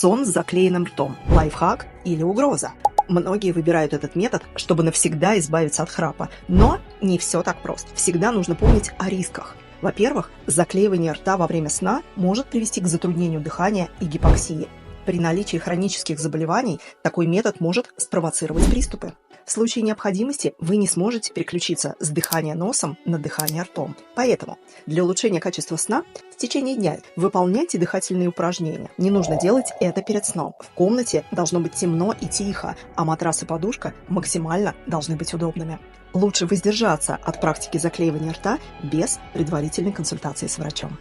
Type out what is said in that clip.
Сон с заклеенным ртом. Лайфхак или угроза? Многие выбирают этот метод, чтобы навсегда избавиться от храпа. Но не все так просто. Всегда нужно помнить о рисках. Во-первых, заклеивание рта во время сна может привести к затруднению дыхания и гипоксии. При наличии хронических заболеваний такой метод может спровоцировать приступы. В случае необходимости вы не сможете переключиться с дыхания носом на дыхание ртом. Поэтому для улучшения качества сна в течение дня выполняйте дыхательные упражнения. Не нужно делать это перед сном. В комнате должно быть темно и тихо, а матрас и подушка максимально должны быть удобными. Лучше воздержаться от практики заклеивания рта без предварительной консультации с врачом.